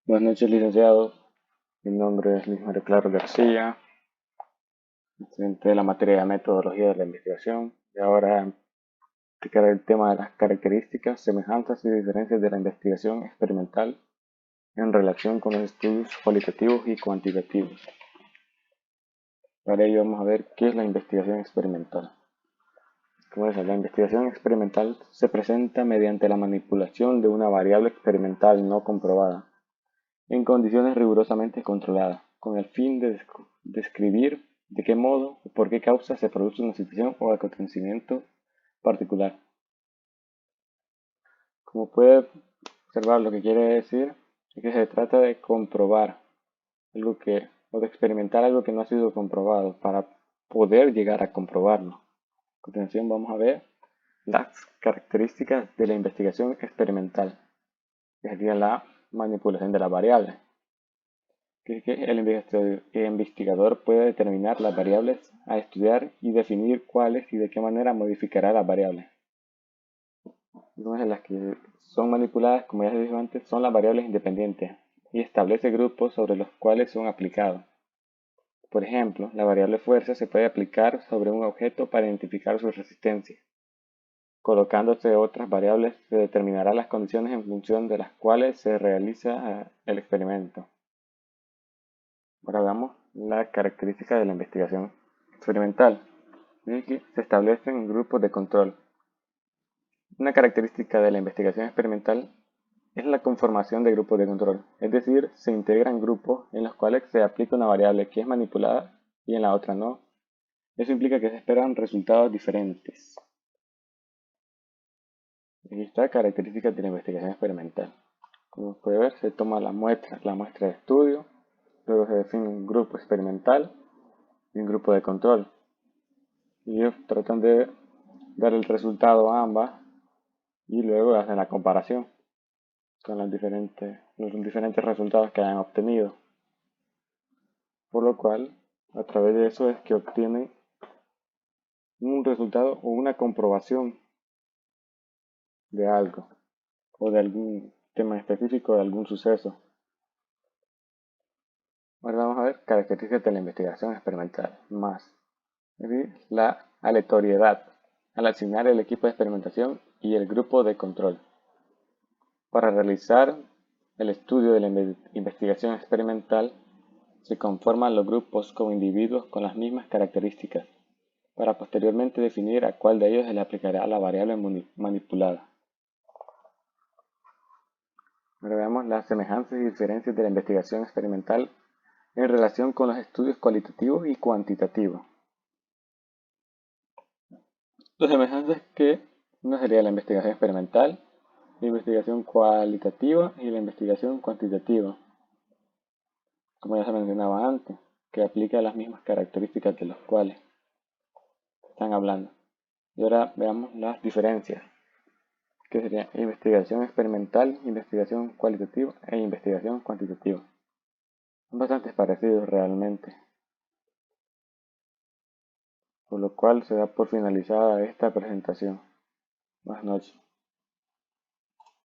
Buenas noches, licenciado. Mi nombre es Luis Mario Claro García, estudiante de la materia de metodología de la investigación. Y ahora explicaré el tema de las características, semejanzas y diferencias de la investigación experimental en relación con los estudios cualitativos y cuantitativos. Para ello vamos a ver qué es la investigación experimental. Como es, la investigación experimental se presenta mediante la manipulación de una variable experimental no comprobada en condiciones rigurosamente controladas, con el fin de describir de qué modo o por qué causa se produce una situación o acontecimiento particular. Como puede observar, lo que quiere decir es que se trata de comprobar algo o de experimentar algo que no ha sido comprobado para poder llegar a comprobarlo. A continuación vamos a ver las características de la investigación experimental, que sería la manipulación de las variables. Que el investigador puede determinar las variables a estudiar y definir cuáles y de qué manera modificará las variables. Entonces, las que son manipuladas, como ya se dijo antes, son las variables independientes y establece grupos sobre los cuales son aplicados. Por ejemplo, la variable fuerza se puede aplicar sobre un objeto para identificar su resistencia. Colocándose otras variables se determinarán las condiciones en función de las cuales se realiza el experimento. Ahora veamos la característica de la investigación experimental. Dice que se establecen grupos de control. Una característica de la investigación experimental es la conformación de grupos de control, es decir, se integran grupos en los cuales se aplica una variable que es manipulada y en la otra no. Eso implica que se esperan resultados diferentes. Aquí está características de la investigación experimental. Como puede ver, se toma la muestra de estudio, luego se define un grupo experimental y un grupo de control. Y ellos tratan de dar el resultado a ambas y luego hacen la comparación con los diferentes resultados que hayan obtenido. Por lo cual, a través de eso es que obtienen un resultado o una comprobación de algo o de algún tema específico, de algún suceso. Ahora vamos a ver características de la investigación experimental más. Es decir, la aleatoriedad al asignar el equipo de experimentación y el grupo de control. Para realizar el estudio de la investigación experimental, se conforman los grupos como individuos con las mismas características, para posteriormente definir a cuál de ellos se le aplicará la variable manipulada. Ahora veamos las semejanzas y diferencias de la investigación experimental en relación con los estudios cualitativos y cuantitativos. Las semejanzas que una sería la investigación experimental, la investigación cualitativa y la investigación cuantitativa, como ya se mencionaba antes, que aplica las mismas características de los cuales están hablando. Y ahora veamos las diferencias, que serían investigación experimental, investigación cualitativa e investigación cuantitativa. Son bastante parecidos realmente, por lo cual se da por finalizada esta presentación. Buenas noches.